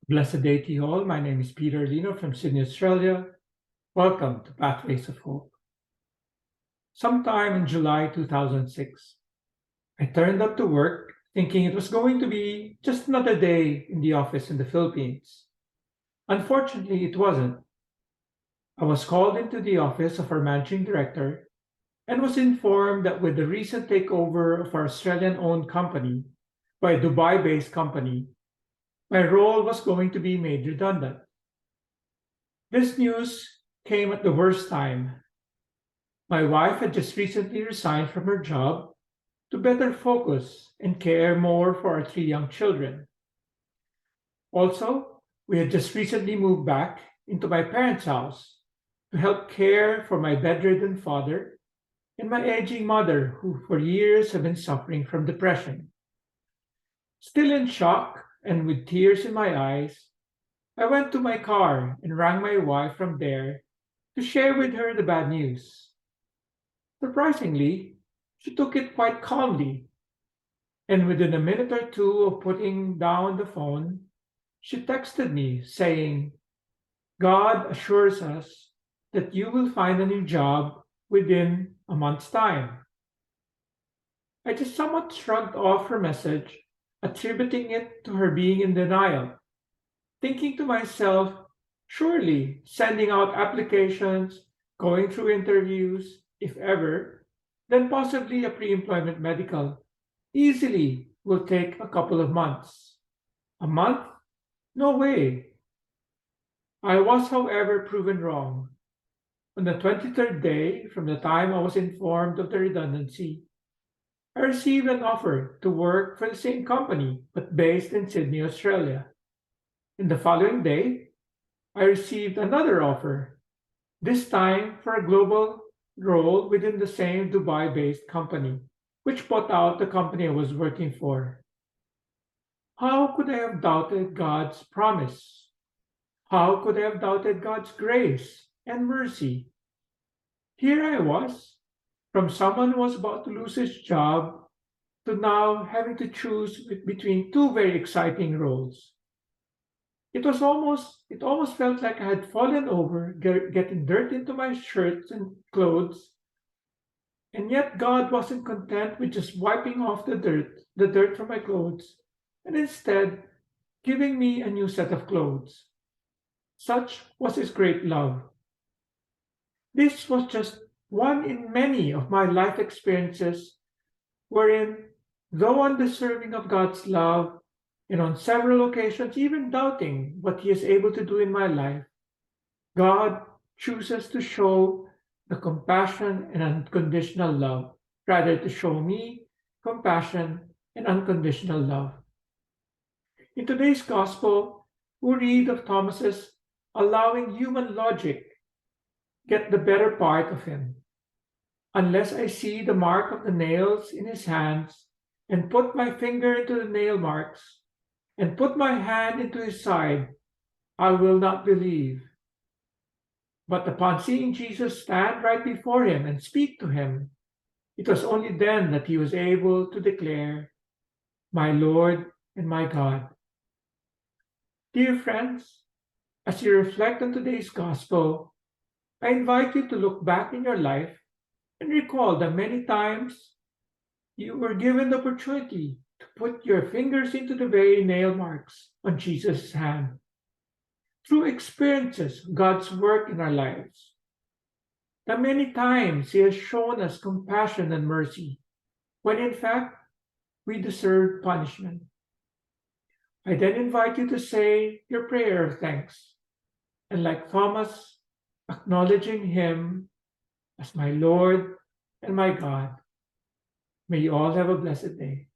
Blessed day to you all. My name is Peter Lino from Sydney, Australia. Welcome to Pathways of Hope. Sometime in July 2006, I turned up to work thinking it was going to be just another day in the office in the Philippines. Unfortunately, it wasn't. I was called into the office of our managing director and was informed that with the recent takeover of our Australian owned company by a Dubai based company, my role was going to be made redundant. This news came at the worst time. My wife had just recently resigned from her job to better focus and care more for our three young children. Also, we had just recently moved back into my parents' house to help care for my bedridden father and my aging mother, who for years have been suffering from depression. Still in shock and with tears in my eyes, I went to my car and rang my wife from there to share with her the bad news. Surprisingly, she took it quite calmly, and within a minute or two of putting down the phone, she texted me saying, God assures us that you will find a new job within a month's time. I just somewhat shrugged off her message, attributing it to her being in denial, thinking to myself, surely sending out applications, going through interviews, if ever, then possibly a pre employment medical easily will take a couple of months. A month? No way. I was, however, proven wrong. On the 23rd day from the time I was informed of the redundancy, I received an offer to work for the same company but based in Sydney, Australia. And the following day, I received another offer, this time for a global role within the same Dubai based company, which bought out the company I was working for. How could I have doubted God's promise? How could I have doubted God's grace and mercy? Here I was, from someone who was about to lose his job to now having to choose between two very exciting roles. It almost felt like I had fallen over, getting dirt into my shirts and clothes, and yet God wasn't content with just wiping off the dirt from my clothes, and instead giving me a new set of clothes. Such was his great love. This was just one in many of my life experiences wherein, though undeserving of God's love, and on several occasions even doubting what He is able to do in my life, God chooses to show the compassion and unconditional love, rather to show me compassion and unconditional love. In today's gospel, we read of Thomas's allowing human logic get the better part of him. Unless I see the mark of the nails in his hands, and put my finger into the nail marks, and put my hand into his side, I will not believe. But upon seeing Jesus stand right before him and speak to him, it was only then that he was able to declare, My Lord and my God. Dear friends, as you reflect on today's gospel, I invite you to look back in your life and recall the many times you were given the opportunity to put your fingers into the very nail marks on Jesus' hand. Through experiences of God's work in our lives, the many times He has shown us compassion and mercy, when in fact we deserve punishment. I then invite you to say your prayer of thanks, and like Thomas, acknowledging Him as my Lord and my God. May you all have a blessed day.